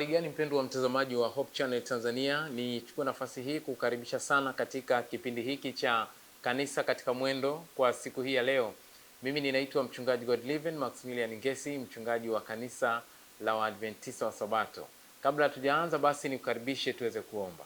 Hali gani mpendwa wa mtazamaji wa Hope Channel Tanzania, nichukue nafasi hii kukaribisha sana katika kipindi hiki cha kanisa katika mwendo kwa siku hii ya leo. Mimi ninaitwa mchungaji Godliven Maximilian Ngesi, mchungaji wa kanisa la Waadventista wa Sabato. Kabla tujaanza basi nikukaribishe tuweze kuomba.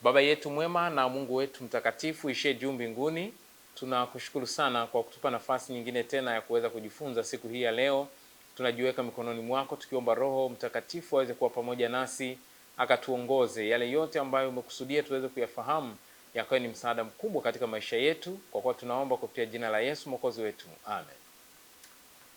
Baba yetu mwema na Mungu wetu mtakatifu ishiye juu mbinguni, tunakushukuru sana kwa kutupa nafasi nyingine tena ya kuweza kujifunza siku hii ya leo. Tunajiweka mikononi mwako tukiomba Roho Mtakatifu aweze kuwa pamoja nasi, akatuongoze yale yote ambayo umekusudia tuweze kuyafahamu, yakawe ni msaada mkubwa katika maisha yetu, kwa kuwa tunaomba kupitia jina la Yesu Mwokozi wetu. Amen.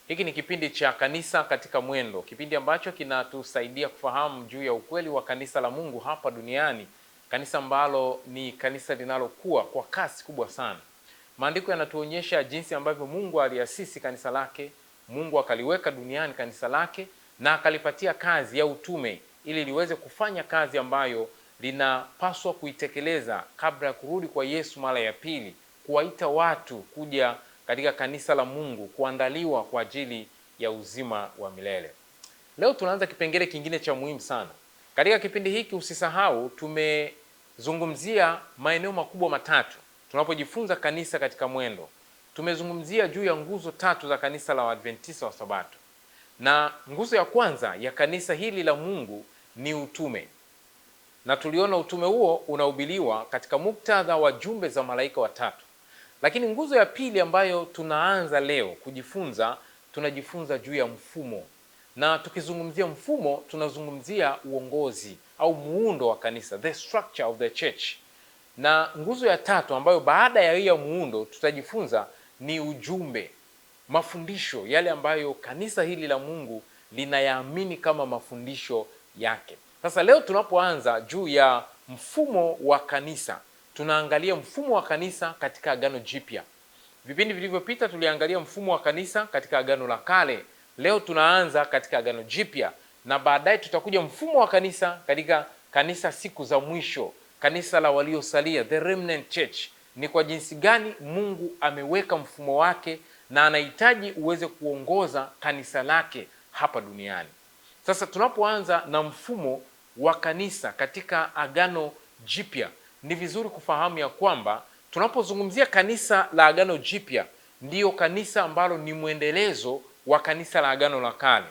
Hiki ni kipindi cha kanisa katika mwendo, kipindi ambacho kinatusaidia kufahamu juu ya ukweli wa kanisa la Mungu hapa duniani, kanisa ambalo ni kanisa linalokuwa kwa kasi kubwa sana. Maandiko yanatuonyesha jinsi ambavyo Mungu aliasisi kanisa lake. Mungu akaliweka duniani kanisa lake na akalipatia kazi ya utume ili liweze kufanya kazi ambayo linapaswa kuitekeleza kabla ya kurudi kwa Yesu mara ya pili, kuwaita watu kuja katika kanisa la Mungu, kuandaliwa kwa ajili ya uzima wa milele. Leo tunaanza kipengele kingine cha muhimu sana. Katika kipindi hiki usisahau, tumezungumzia maeneo makubwa matatu tunapojifunza kanisa katika mwendo. Tumezungumzia juu ya nguzo tatu za kanisa la Waadventista wa Sabato. Na nguzo ya kwanza ya kanisa hili la Mungu ni utume. Na tuliona utume huo unahubiriwa katika muktadha wa jumbe za malaika watatu. Lakini nguzo ya pili ambayo tunaanza leo kujifunza, tunajifunza juu ya mfumo. Na tukizungumzia mfumo, tunazungumzia uongozi au muundo wa kanisa, the structure of the church. Na nguzo ya tatu ambayo baada ya hiyo muundo tutajifunza ni ujumbe, mafundisho yale ambayo kanisa hili la Mungu linayaamini kama mafundisho yake. Sasa leo tunapoanza juu ya mfumo wa kanisa, tunaangalia mfumo wa kanisa katika Agano Jipya. Vipindi vilivyopita tuliangalia mfumo wa kanisa katika Agano la Kale. Leo tunaanza katika Agano Jipya na baadaye tutakuja mfumo wa kanisa katika kanisa siku za mwisho, kanisa la waliosalia, the remnant church. Ni kwa jinsi gani Mungu ameweka mfumo wake na anahitaji uweze kuongoza kanisa lake hapa duniani. Sasa tunapoanza na mfumo wa kanisa katika Agano Jipya, ni vizuri kufahamu ya kwamba tunapozungumzia kanisa la Agano Jipya, ndiyo kanisa ambalo ni mwendelezo wa kanisa la Agano la Kale.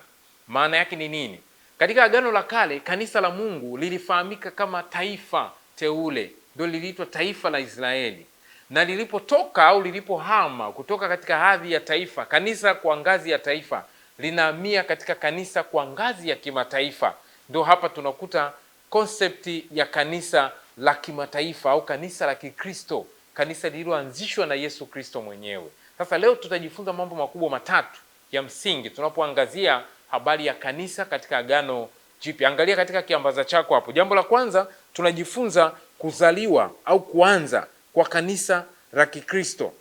Maana yake ni nini? Katika Agano la Kale, kanisa la Mungu lilifahamika kama taifa teule, ndio liliitwa taifa la Israeli. Na lilipotoka au lilipohama kutoka katika hadhi ya taifa, kanisa kwa ngazi ya taifa, linahamia katika kanisa kwa ngazi ya kimataifa. Ndio hapa tunakuta konsepti ya kanisa la kimataifa au kanisa la Kikristo, kanisa lililoanzishwa na Yesu Kristo mwenyewe. Sasa leo tutajifunza mambo makubwa matatu ya msingi tunapoangazia habari ya kanisa katika Agano Jipya. Angalia katika kiambaza chako hapo. Jambo la kwanza, tunajifunza kuzaliwa au kuanza kwa kanisa la Kikristo.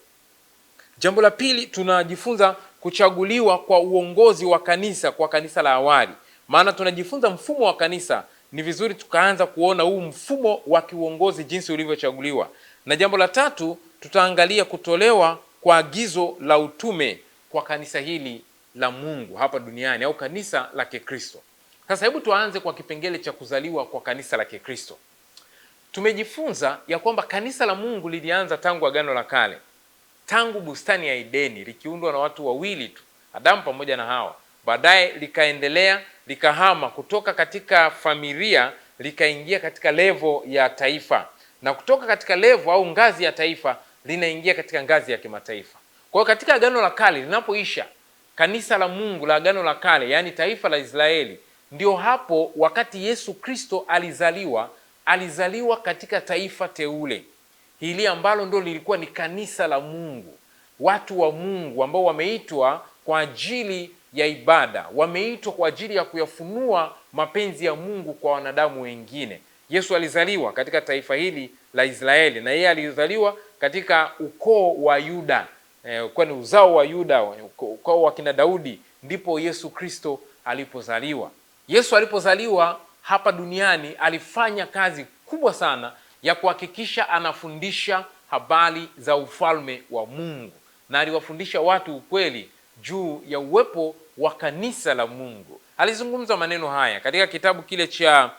Jambo la pili, tunajifunza kuchaguliwa kwa uongozi wa kanisa kwa kanisa la awali. Maana tunajifunza mfumo wa kanisa, ni vizuri tukaanza kuona huu mfumo wa kiuongozi jinsi ulivyochaguliwa. Na jambo la tatu, tutaangalia kutolewa kwa agizo la utume kwa kanisa hili la Mungu hapa duniani au kanisa la Kikristo. Sasa hebu tuanze kwa kipengele cha kuzaliwa kwa kanisa la Kikristo. Tumejifunza ya kwamba kanisa la Mungu lilianza tangu Agano la Kale, tangu bustani ya Edeni, likiundwa na watu wawili tu, Adamu pamoja na Hawa. Baadaye likaendelea, likahama kutoka katika familia, likaingia katika levo ya taifa, na kutoka katika levo au ngazi ya taifa linaingia katika ngazi ya kimataifa. Kwa hiyo katika Agano la Kale linapoisha, kanisa la Mungu la Agano la Kale, yani taifa la Israeli, ndio hapo wakati Yesu Kristo alizaliwa katika taifa teule hili ambalo ndio lilikuwa ni kanisa la Mungu, watu wa Mungu ambao wameitwa kwa ajili ya ibada, wameitwa kwa ajili ya kuyafunua mapenzi ya Mungu kwa wanadamu wengine. Yesu alizaliwa katika taifa hili la Israeli, na yeye alizaliwa katika ukoo wa Yuda, kwa ni uzao wa Yuda, ukoo wa kina Daudi, ndipo Yesu Kristo alipozaliwa. Yesu alipozaliwa hapa duniani alifanya kazi kubwa sana ya kuhakikisha anafundisha habari za ufalme wa Mungu, na aliwafundisha watu ukweli juu ya uwepo wa kanisa la Mungu. Alizungumza maneno haya katika kitabu kile cha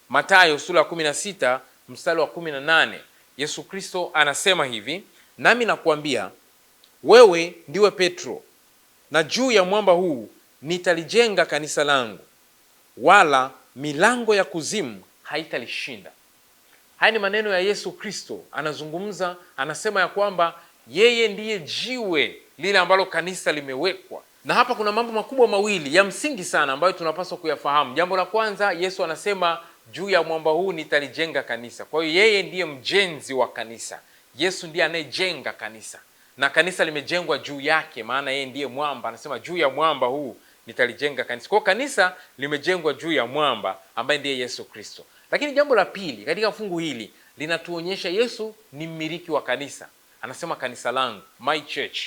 Mathayo sura ya 16 mstari wa 18. Yesu Kristo anasema hivi, nami nakuambia wewe ndiwe Petro, na juu ya mwamba huu nitalijenga kanisa langu, wala milango ya kuzimu haitalishinda. Haya ni maneno ya Yesu Kristo. Anazungumza, anasema ya kwamba yeye ndiye jiwe lile ambalo kanisa limewekwa. Na hapa kuna mambo makubwa mawili ya msingi sana ambayo tunapaswa kuyafahamu. Jambo la kwanza, Yesu anasema juu ya mwamba huu nitalijenga kanisa. Kwa hiyo yeye ndiye mjenzi wa kanisa. Yesu ndiye anayejenga kanisa, na kanisa limejengwa juu yake, maana yeye ndiye mwamba. Anasema juu ya mwamba huu nitalijenga kanisa. Kwa hiyo kanisa limejengwa juu ya mwamba ambaye ndiye Yesu Kristo. Lakini jambo la pili katika fungu hili linatuonyesha Yesu ni mmiliki wa kanisa. Anasema kanisa langu, my church.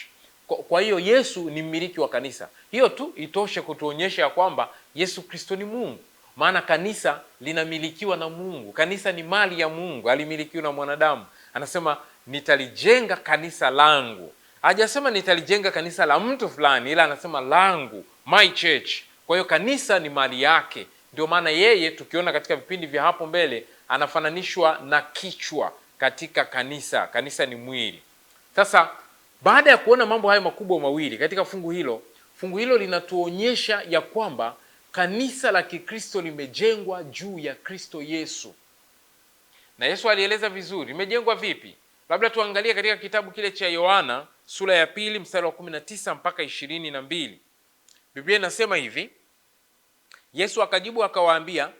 Kwa hiyo Yesu ni mmiliki wa kanisa. Hiyo tu itoshe kutuonyesha ya kwamba Yesu Kristo ni Mungu, maana kanisa linamilikiwa na Mungu. Kanisa ni mali ya Mungu, alimilikiwa na mwanadamu. Anasema nitalijenga kanisa langu. Hajasema nitalijenga kanisa la mtu fulani, ila anasema langu, my church. Kwa hiyo kanisa ni mali yake. Ndio maana yeye, tukiona katika vipindi vya hapo mbele, anafananishwa na kichwa katika kanisa. Kanisa ni mwili. Sasa baada ya kuona mambo haya makubwa mawili katika fungu hilo linatuonyesha ya kwamba kanisa la Kikristo limejengwa juu ya Kristo Yesu. Na Yesu alieleza vizuri limejengwa vipi. Labda tuangalie katika kitabu kile cha Yohana sura ya 2 mstari wa 19 mpaka 22. Biblia inasema hivi, Yesu akajibu akawaambia,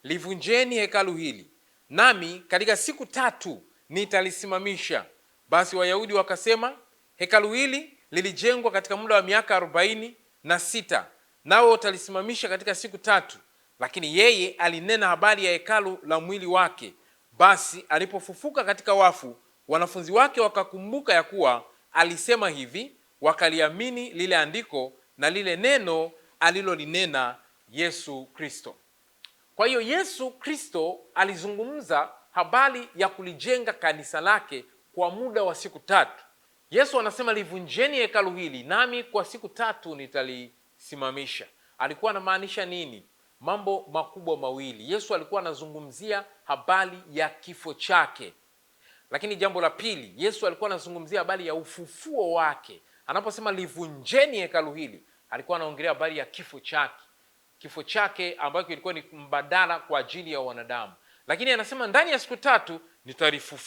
livunjeni hekalu hili, nami katika siku 3 nitalisimamisha. Basi Wayahudi wakasema, hekalu hili lilijengwa katika muda wa miaka 46, nao utalisimamisha katika siku 3. Lakini yeye alinena habari ya hekalu la mwili wake. Basi alipofufuka katika wafu, wanafunzi wake wakakumbuka ya kuwa alisema hivi, wakaliamini lile andiko na lile neno alilolinena Yesu Kristo. Kwa hiyo Yesu Kristo alizungumza habari ya kulijenga kanisa lake kwa muda wa siku 3. Yesu anasema livunjeni hekalu hili, nami kwa siku 3 nitalisimamisha. Alikuwa anamaanisha nini? Mambo makubwa mawili. Yesu alikuwa anazungumzia habari ya kifo chake. Lakini jambo la pili, Yesu alikuwa anazungumzia habari ya ufufuo wake. Anaposema livunjeni hekalu hili, alikuwa anaongelea habari ya kifo chake. Kifo chake ambacho kilikuwa ni mbadala kwa ajili ya wanadamu. Lakini anasema ndani ya siku 3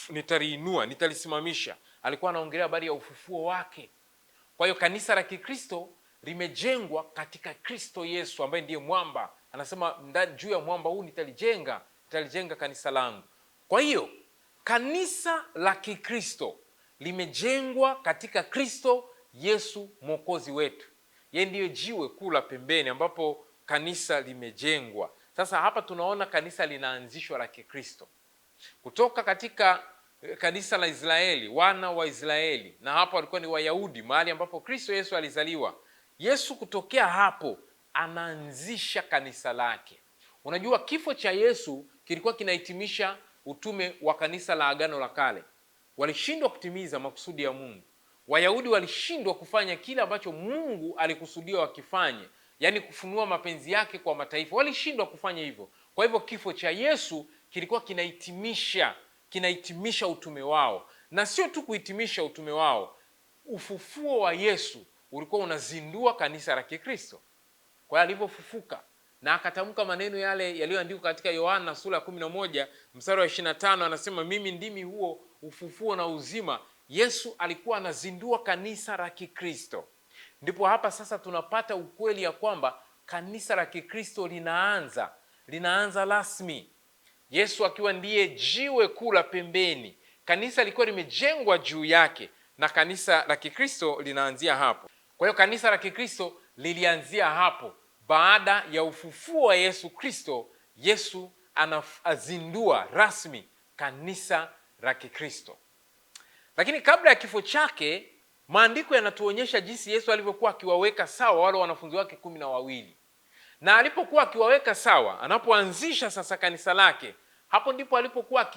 nitaliinua, nitalisimamisha. Alikuwa anaongelea habari ya ufufuo wake. Kwa hiyo kanisa la Kikristo limejengwa katika Kristo Yesu ambaye ndiye mwamba. Anasema juu ya mwamba huu nitalijenga kanisa langu. Kwa hiyo kanisa la Kikristo limejengwa katika Kristo Yesu mwokozi wetu. Yeye ndiye jiwe kuu la pembeni ambapo kanisa limejengwa. Sasa hapa tunaona kanisa linaanzishwa la Kikristo kutoka katika kanisa la Israeli, wana wa Israeli, na hapo walikuwa ni Wayahudi, mahali ambapo Kristo Yesu alizaliwa. Yesu kutokea hapo anaanzisha kanisa lake. Unajua kifo cha Yesu kilikuwa kinahitimisha utume wa kanisa la Agano la Kale. Walishindwa kutimiza makusudi ya Mungu. Wayahudi walishindwa kufanya kile ambacho Mungu alikusudia wakifanye, yaani kufunua mapenzi yake kwa mataifa. Walishindwa kufanya hivyo. Kwa hivyo kifo cha Yesu kilikuwa kinahitimisha utume wao. Na sio tu kuhitimisha utume wao, ufufuo wa Yesu ulikuwa unazindua kanisa la Kikristo. Kwa hiyo alipofufuka na akatamka maneno yale yaliyoandikwa katika Yohana sura ya 11 mstari wa 25, anasema mimi ndimi huo ufufuo na uzima. Yesu alikuwa anazindua kanisa la Kikristo. Ndipo hapa sasa tunapata ukweli ya kwamba kanisa la Kikristo linaanza rasmi. Yesu akiwa ndiye jiwe kuu la pembeni. Kanisa lilikuwa limejengwa juu yake na kanisa la Kikristo linaanzia hapo. Kwa hiyo kanisa la Kikristo lilianzia hapo. Baada ya ufufuo wa Yesu Kristo, Yesu anazindua rasmi kanisa la Kikristo. Lakini kabla ya kifo chake, maandiko yanatuonyesha jinsi Yesu alivyokuwa akiwaweka sawa wale wanafunzi wake 12. Na alipokuwa akiwaweka sawa, anapoanzisha sasa kanisa lake, hapo ndipo alipokuwa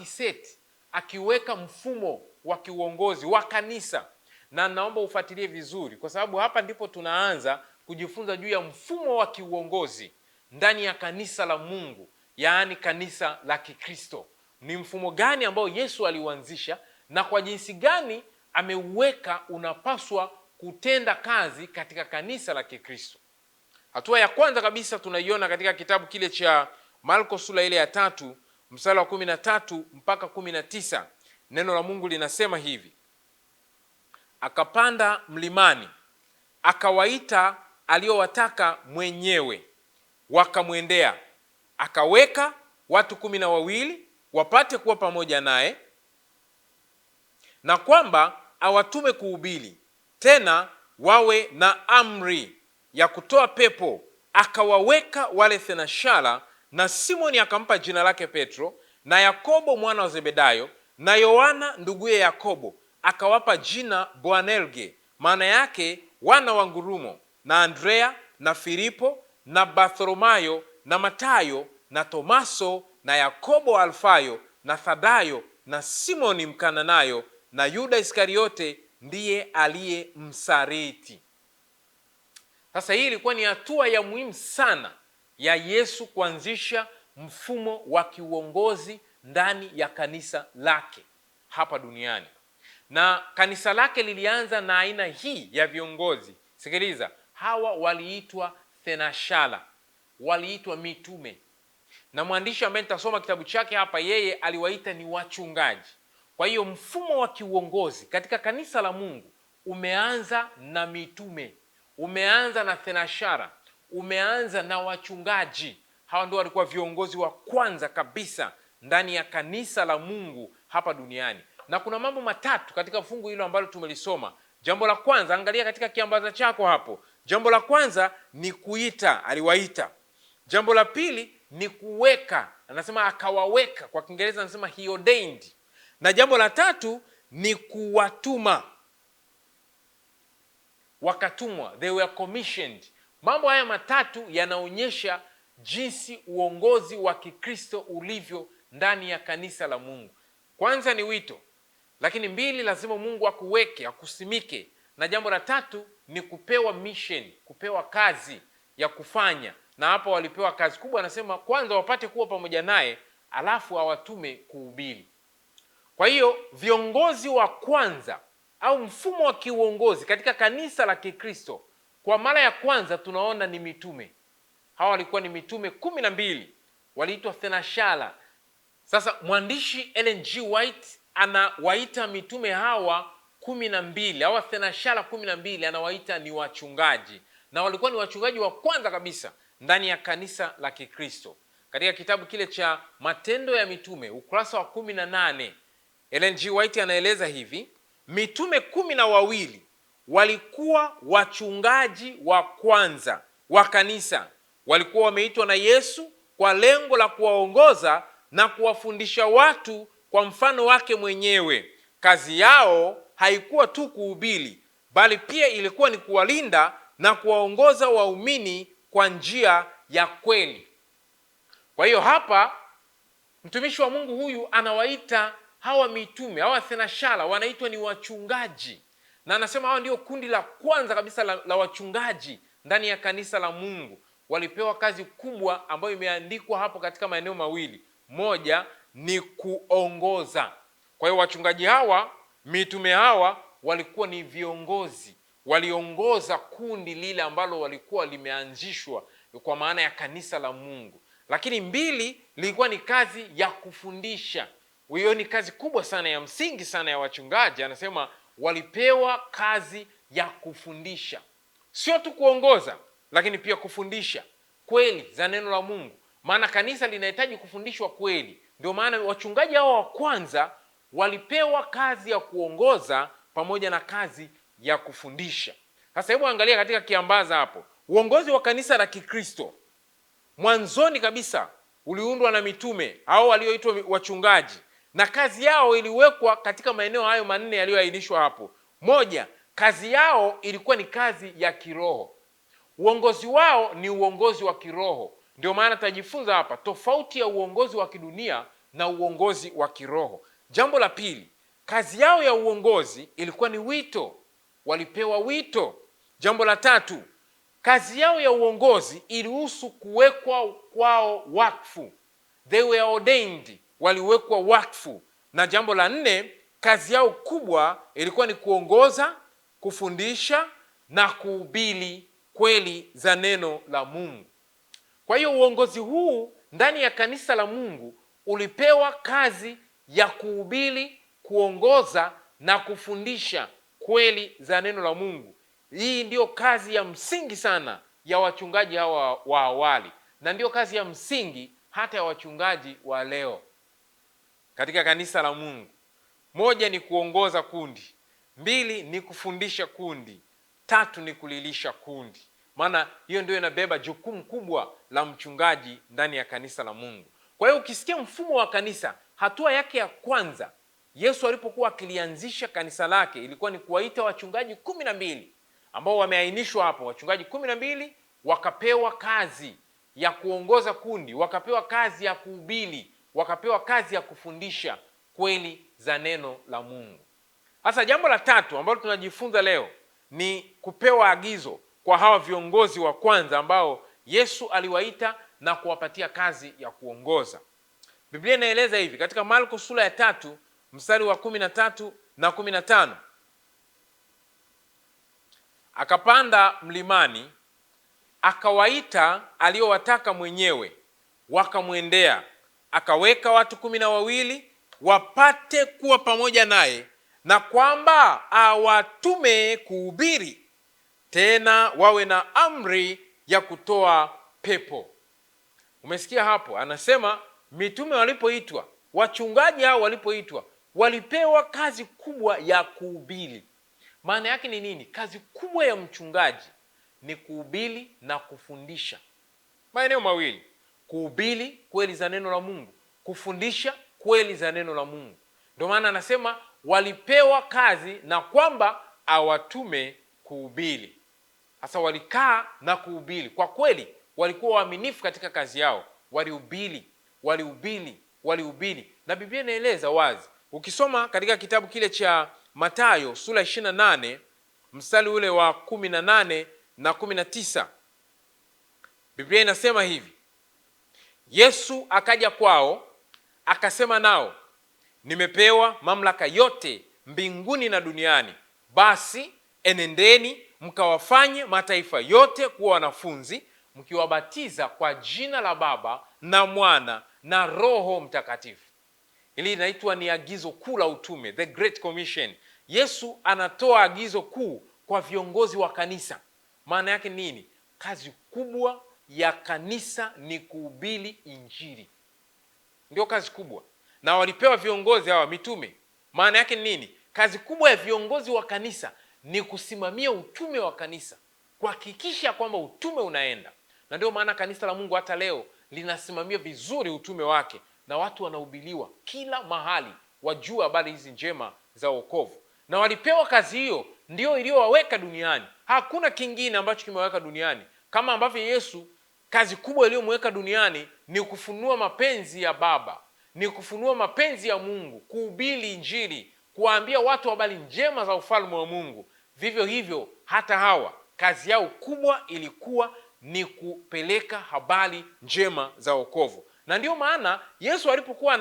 akiweka mfumo wa kiuongozi wa kanisa. na naomba ufuatilie vizuri, kwa sababu hapa ndipo tunaanza kujifunza juu ya mfumo wa kiuongozi ndani ya kanisa la Mungu, yaani kanisa la Kikristo. Ni mfumo gani ambao Yesu aliuanzisha na kwa jinsi gani ameuweka unapaswa kutenda kazi katika kanisa la Kikristo. Hatua ya kwanza kabisa tunaiona katika kitabu kile cha Marko sura ile ya 3 mstari wa 13 mpaka 19. Neno la Mungu linasema hivi: akapanda mlimani, akawaita aliowataka mwenyewe, wakamwendea. Akaweka watu 12 wapate kuwa pamoja naye, na kwamba awatume kuhubiri, tena wawe na amri ya kutoa pepo. Akawaweka wale thenashara, na Simoni akampa jina lake Petro, na Yakobo mwana wa Zebedayo, na Yohana nduguye Yakobo akawapa jina Boanerge, maana yake wana wa ngurumo, na Andrea na Filipo na Bartholomayo na Matayo na Tomaso na Yakobo Alfayo na Thadayo na Simoni Mkananayo na Yuda Iskariote ndiye aliyemsaliti. Sasa hii ilikuwa ni hatua ya muhimu sana ya Yesu kuanzisha mfumo wa kiuongozi ndani ya kanisa lake hapa duniani. Na kanisa lake lilianza na aina hii ya viongozi. Sikiliza, hawa waliitwa thenashara, waliitwa mitume. Na mwandishi ambaye nitasoma kitabu chake hapa, yeye aliwaita ni wachungaji. Kwa hiyo mfumo wa kiuongozi katika kanisa la Mungu umeanza na mitume, umeanza na thenashara, umeanza na wachungaji. Hawa ndio walikuwa viongozi wa kwanza kabisa ndani ya kanisa la Mungu hapa duniani. Na kuna mambo matatu katika fungu hilo ambalo tumelisoma. Jambo la kwanza, angalia katika kiambaza chako hapo. Jambo la kwanza ni kuita, aliwaita. Jambo la pili ni kuweka, anasema akawaweka, kwa Kiingereza anasema he ordained. Na jambo la tatu ni kuwatuma, wakatumwa, they were commissioned. Mambo haya matatu yanaonyesha jinsi uongozi wa Kikristo ulivyo ndani ya kanisa la Mungu. Kwanza ni wito, lakini mbili, lazima Mungu akuweke, akusimike, na jambo la tatu ni kupewa mission, kupewa kazi ya kufanya. Na hapa walipewa kazi kubwa, anasema kwanza wapate kuwa pamoja naye, alafu awatume kuhubiri. Kwa hiyo viongozi wa kwanza au mfumo wa kiuongozi katika kanisa la Kikristo kwa mara ya kwanza tunaona ni mitume. Hawa walikuwa ni mitume 12, waliitwa thenashara. Sasa mwandishi Ellen G. White anawaita mitume hawa 12, hawa thenashara 12 anawaita ni wachungaji, na walikuwa ni wachungaji wa kwanza kabisa ndani ya kanisa la Kikristo. Katika kitabu kile cha Matendo ya Mitume ukurasa wa 18, Ellen G. White anaeleza hivi: mitume 12 walikuwa wachungaji wa kwanza wa kanisa. Walikuwa wameitwa na Yesu kwa lengo la kuwaongoza na kuwafundisha watu kwa mfano wake mwenyewe. Kazi yao haikuwa tu kuhubiri, bali pia ilikuwa ni kuwalinda na kuwaongoza waumini kwa njia ya kweli. Kwa hiyo hapa mtumishi wa Mungu huyu anawaita hawa mitume, hawa thenashara, wanaitwa ni wachungaji, na anasema hawa ndio kundi la kwanza kabisa la wachungaji ndani ya kanisa la Mungu. Walipewa kazi kubwa ambayo imeandikwa hapo katika maeneo mawili. Moja ni kuongoza. Kwa hiyo wachungaji hawa, mitume hawa, walikuwa ni viongozi, waliongoza kundi lile ambalo walikuwa limeanzishwa kwa maana ya kanisa la Mungu. Lakini mbili, lilikuwa ni kazi ya kufundisha. Hiyo ni kazi kubwa sana ya msingi sana ya wachungaji. Anasema walipewa kazi ya kufundisha, sio tu kuongoza, lakini pia kufundisha kweli za neno la Mungu, maana kanisa linahitaji kufundishwa kweli. Ndio maana wachungaji hao wa kwanza walipewa kazi ya kuongoza pamoja na kazi ya kufundisha. Sasa hebu angalia katika kiambaza hapo, uongozi wa kanisa la Kikristo mwanzoni kabisa uliundwa na mitume hao walioitwa wachungaji, na kazi yao iliwekwa katika maeneo hayo manne yaliyoainishwa hapo. Moja, kazi yao ilikuwa ni kazi ya kiroho. Uongozi wao ni uongozi wa kiroho. Ndio maana tutajifunza hapa tofauti ya uongozi wa kidunia na uongozi wa kiroho. Jambo la pili, kazi yao ya uongozi ilikuwa ni wito. walipewa wito. Jambo la tatu, kazi yao ya uongozi ilihusu kuwekwa kwao wakfu. They were ordained, waliwekwa wakfu. Na jambo la nne, kazi yao kubwa ilikuwa ni kuongoza, kufundisha na kuhubiri kweli za neno la Mungu. Kwa hiyo uongozi huu ndani ya kanisa la Mungu ulipewa kazi ya kuhubiri, kuongoza na kufundisha kweli za neno la Mungu. Hii ndiyo kazi ya msingi sana ya wachungaji hawa wa awali, na ndiyo kazi ya msingi hata ya wachungaji wa leo katika kanisa la Mungu. Moja ni kuongoza kundi, mbili ni kufundisha kundi, tatu ni kulilisha kundi. Maana hiyo ndio inabeba jukumu kubwa la mchungaji ndani ya kanisa la Mungu. Kwa hiyo ukisikia mfumo wa kanisa, hatua yake ya kwanza Yesu alipokuwa akilianzisha kanisa lake ilikuwa ni kuwaita wachungaji 12 ambao wameainishwa hapo. Wachungaji 12 wakapewa kazi ya kuongoza kundi, wakapewa kazi ya kuhubiri, wakapewa kazi ya kufundisha kweli za neno la Mungu. Sasa jambo la tatu ambalo tunajifunza leo ni kupewa agizo kwa hawa viongozi wa kwanza ambao Yesu aliwaita na kuwapatia kazi ya kuongoza. Biblia inaeleza hivi katika Marko sura ya 3 mstari wa 13 na 15. Akapanda mlimani, akawaita aliowataka mwenyewe, wakamwendea. Akaweka watu 12 wapate kuwa pamoja naye, na kwamba awatume kuhubiri, tena wawe na amri ya kutoa pepo. Umesikia hapo? Anasema mitume walipoitwa, wachungaji hao walipoitwa, walipewa kazi kubwa ya kuhubiri. Maana yake ni nini? Kazi kubwa ya mchungaji ni kuhubiri na kufundisha. Maeneo mawili: kuhubiri kweli za neno la Mungu, kufundisha kweli za neno la Mungu. Ndio maana anasema walipewa kazi na kwamba awatume kuhubiri. Sasa walikaa na kuhubiri. Kwa kweli walikuwa waaminifu katika kazi yao, walihubiri. Na Biblia inaeleza wazi, ukisoma katika kitabu kile cha Mathayo sura 28 mstari ule wa 18 na 19, Biblia inasema hivi: Yesu akaja kwao, akasema nao, nimepewa mamlaka yote mbinguni na duniani. Basi enendeni mkawafanye mataifa yote kuwa wanafunzi, mkiwabatiza kwa jina la Baba na Mwana na Roho Mtakatifu. Hili linaitwa ni agizo kuu la utume, the Great Commission. Yesu anatoa agizo kuu kwa viongozi wa kanisa. Maana yake nini? Kazi kubwa ya kanisa ni kuhubiri Injili. Ndio kazi kubwa. Na walipewa viongozi hawa mitume. Maana yake nini? Kazi kubwa ya viongozi wa kanisa ni kusimamia utume wa kanisa, kuhakikisha kwamba utume unaenda. Na ndio maana kanisa la Mungu hata leo linasimamia vizuri utume wake, na watu wanahubiriwa kila mahali wajua habari hizi njema za wokovu. Na walipewa kazi hiyo, ndio iliyowaweka duniani. Hakuna kingine ambacho kimeweka duniani. Kama ambavyo Yesu kazi kubwa iliyomweka duniani ni kufunua mapenzi ya Baba, ni kufunua mapenzi ya Mungu, kuhubiri Injili, kuwaambia watu habari njema za ufalme wa Mungu. Vivyo hivyo hata hawa kazi yao kubwa ilikuwa ni kupeleka habari njema za wokovu. Na ndio maana Yesu alipokuwa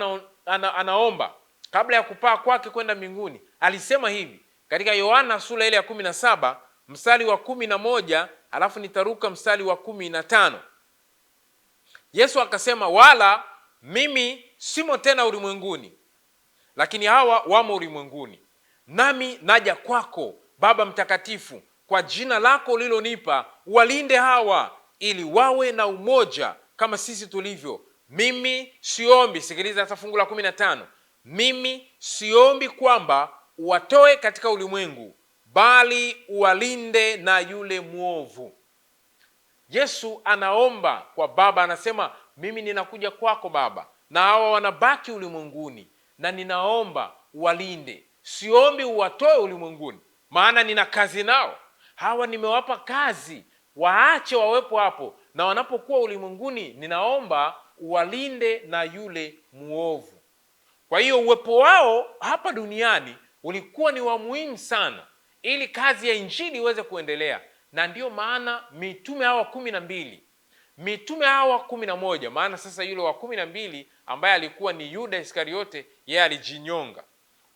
anaomba kabla ya kupaa kwake kwenda mbinguni, alisema hivi katika Yohana sura ile ya 17 mstari wa 11, alafu nitaruka mstari wa 15. Yesu akasema, wala mimi simo tena ulimwenguni, lakini hawa wamo ulimwenguni. Nami naja kwako, Baba Mtakatifu, kwa jina lako ulilonipa, walinde hawa ili wawe na umoja kama sisi tulivyo. Mimi siombi, sikiliza sasa fungu la 15. Mimi siombi kwamba uwatoe katika ulimwengu, bali uwalinde na yule mwovu. Yesu anaomba kwa Baba, anasema mimi ninakuja kwako Baba, na hawa wanabaki ulimwenguni, na ninaomba uwalinde. Siombi uwatoe ulimwenguni, maana nina kazi nao. Hawa nimewapa kazi, waache wawepo hapo, na wanapokuwa ulimwenguni ninaomba uwalinde na yule muovu. Kwa hiyo uwepo wao hapa duniani ulikuwa ni wa muhimu sana, ili kazi ya injili iweze kuendelea. Na ndio maana mitume hawa 12, mitume hawa 11, maana sasa yule wa 12 ambaye alikuwa ni Yuda Iskariote, yeye alijinyonga.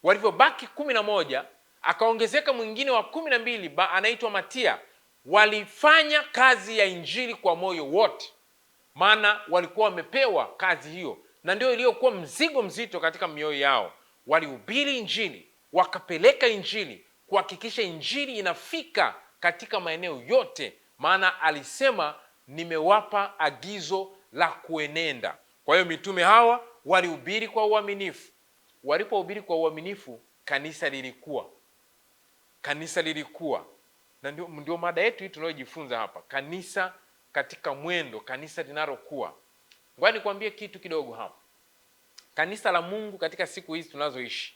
Walivyobaki 11, akaongezeka mwingine wa 12 anaitwa Matia. Walifanya kazi ya injili kwa moyo wote, maana walikuwa wamepewa kazi hiyo, na ndio iliyokuwa mzigo mzito katika mioyo yao. Walihubiri injili, wakapeleka injili, kuhakikisha injili inafika katika maeneo yote, maana alisema nimewapa agizo la kuenenda. Kwa hiyo mitume hawa walihubiri kwa uaminifu. Walipohubiri kwa uaminifu, kanisa lilikuwa. Na ndio mada yetu hii tunayojifunza hapa, kanisa katika mwendo, kanisa linalokuwa. Ngoja nikwambie kitu kidogo hapa. Kanisa la Mungu katika siku hizi tunazoishi,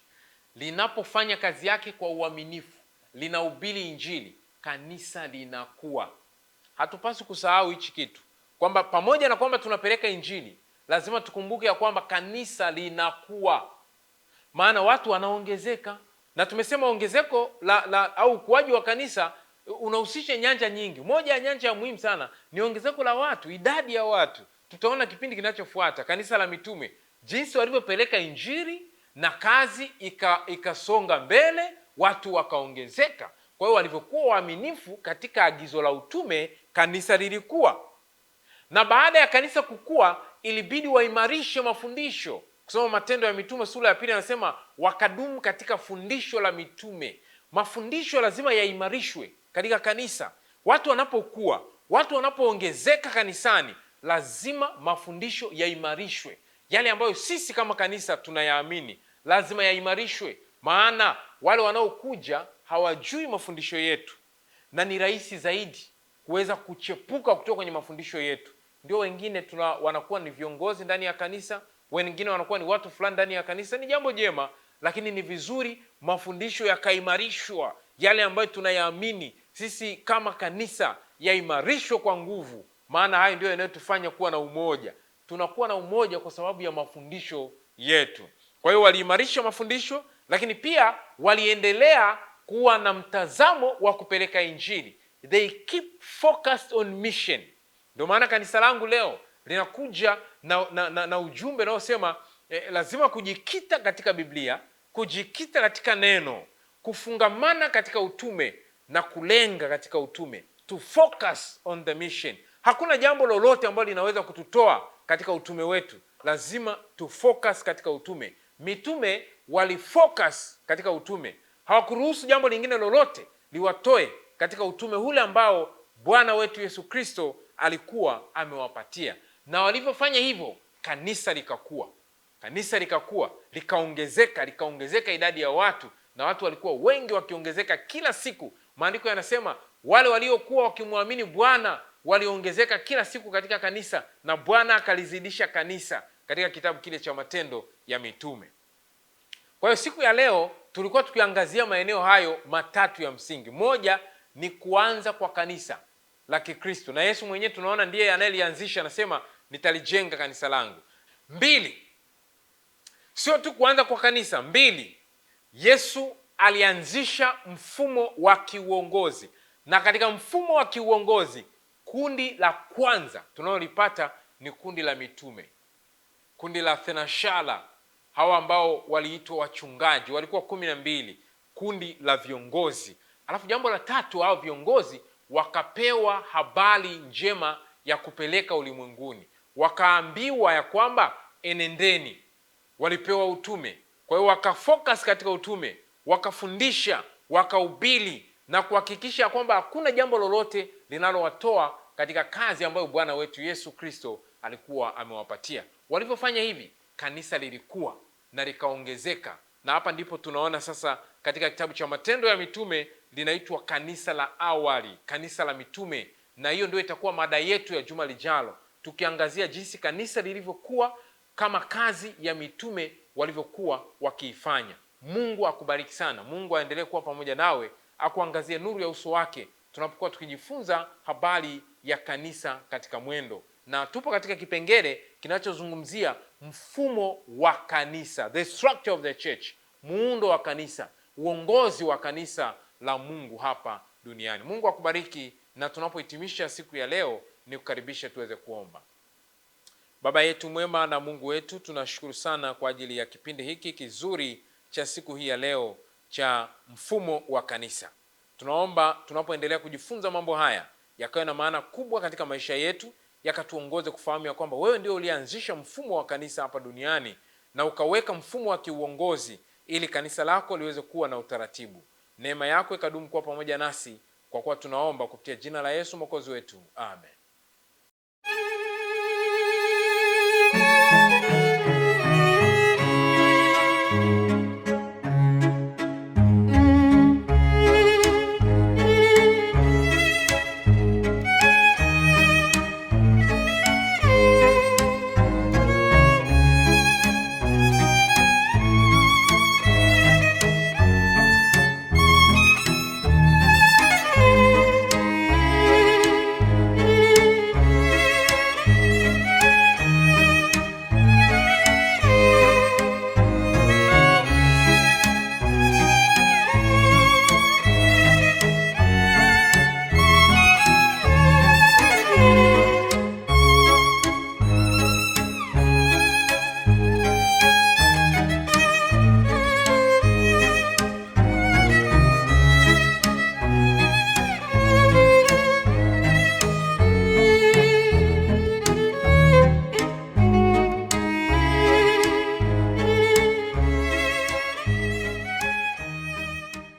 linapofanya kazi yake kwa uaminifu, linahubiri injili, kanisa linakuwa. Hatupaswi kusahau hichi kitu, kwamba pamoja na kwamba tunapeleka injili, lazima tukumbuke ya kwamba kanisa linakuwa, maana watu wanaongezeka. Na tumesema ongezeko au ukuaji wa kanisa unahusisha nyanja nyingi. Moja ya nyanja ya muhimu sana ni ongezeko la watu, idadi ya watu. Tutaona kipindi kinachofuata kanisa la mitume, jinsi walivyopeleka injili na kazi ikasonga mbele, watu wakaongezeka. Kwa hiyo walivyokuwa waaminifu katika agizo la utume, kanisa lilikuwa. Na baada ya kanisa kukua, ilibidi waimarishe mafundisho. Kusoma Matendo ya Mitume sura ya 2 anasema wakadumu katika fundisho la mitume. Mafundisho lazima yaimarishwe katika kanisa. Watu wanapokuwa, watu wanapoongezeka kanisani, lazima mafundisho yaimarishwe. Yale ambayo sisi kama kanisa tunayaamini lazima yaimarishwe, maana wale wanaokuja hawajui mafundisho yetu, na ni rahisi zaidi kuweza kuchepuka kutoka kwenye mafundisho yetu. Ndio wengine wanakuwa ni viongozi ndani ya kanisa, wengine wanakuwa ni watu fulani ndani ya kanisa. Ni jambo jema, lakini ni vizuri mafundisho yakaimarishwa. Yale ambayo tunayaamini sisi kama kanisa yaimarishwe kwa nguvu, maana hayo ndio yanayotufanya kuwa na umoja. Tunakuwa na umoja kwa sababu ya mafundisho yetu. Kwa hiyo waliimarisha mafundisho, lakini pia waliendelea kuwa na mtazamo wa kupeleka injili. They keep focused on mission. Ndio maana kanisa langu leo linakuja na ujumbe unaosema lazima kujikita katika Biblia, kujikita katika neno, kufungamana katika utume na kulenga katika utume. To focus on the mission. Hakuna jambo lolote ambalo linaweza kututoa katika utume wetu. Lazima tu focus katika utume. Mitume walifocus katika utume. Hawakuruhusu jambo lingine lolote liwatoe katika utume ule ambao Bwana wetu Yesu Kristo alikuwa amewapatia. Na walivyofanya hivyo, kanisa likakuwa. Kanisa likakuwa, likaongezeka idadi ya watu, na watu walikuwa wengi wakiongezeka kila siku. Maandiko yanasema wale waliokuwa wakimwamini Bwana waliongezeka kila siku katika kanisa, na Bwana akalizidisha kanisa, katika kitabu kile cha Matendo ya Mitume. Kwa hiyo siku ya leo tulikuwa tukiangazia maeneo hayo matatu ya msingi. Moja ni kuanza kwa kanisa la Kikristo, na Yesu mwenyewe tunaona ndiye anayelianzisha, anasema nitalijenga kanisa langu. 2, sio tu kuanza kwa kanisa. 2, Yesu alianzisha mfumo wa kiuongozi, na katika mfumo wa kiuongozi kundi la kwanza tunalolipata ni kundi la mitume, kundi la thenashala, hawa ambao waliitwa wachungaji, walikuwa 12, kundi la viongozi. Alafu jambo la tatu, hao viongozi wakapewa habari njema ya kupeleka ulimwenguni, wakaambiwa ya kwamba enendeni. Walipewa utume, kwa hiyo wakafocus katika utume, wakafundisha, wakahubiri na kuhakikisha kwamba hakuna jambo lolote linalowatoa katika kazi ambayo Bwana wetu Yesu Kristo alikuwa amewapatia. Walivyofanya hivi, kanisa lilikuwa na likaongezeka, na hapa ndipo tunaona sasa katika kitabu cha Matendo ya Mitume linaitwa kanisa la awali, kanisa la mitume. Na hiyo ndio itakuwa mada yetu ya juma lijalo, tukiangazia jinsi kanisa lilivyokuwa kama kazi ya mitume walivyokuwa wakiifanya. Mungu akubariki sana. Mungu aendelee kuwa pamoja nawe, akuangazie nuru ya uso wake tunapokuwa tukijifunza habari ya kanisa katika mwendo. Na tupo katika kipengele kinachozungumzia mfumo wa kanisa, the structure of the church, muundo wa kanisa, uongozi wa kanisa la Mungu hapa duniani. Mungu akubariki, na tunapohitimisha siku ya leo ni kukaribisha tuweze kuomba. Baba yetu mwema na Mungu wetu, tunashukuru sana kwa ajili ya kipindi hiki kizuri cha siku hii ya leo cha mfumo wa kanisa. Tunaomba tunapoendelea kujifunza mambo haya yakawe na maana kubwa katika maisha yetu, yakatuongoze kufahamu ya kwamba wewe ndio ulianzisha mfumo wa kanisa hapa duniani na ukaweka mfumo wa kiuongozi ili kanisa lako liweze kuwa na utaratibu. Neema yako ikadumu kuwa pamoja nasi, kwa kuwa tunaomba kupitia jina la Yesu Mwokozi wetu. Amen.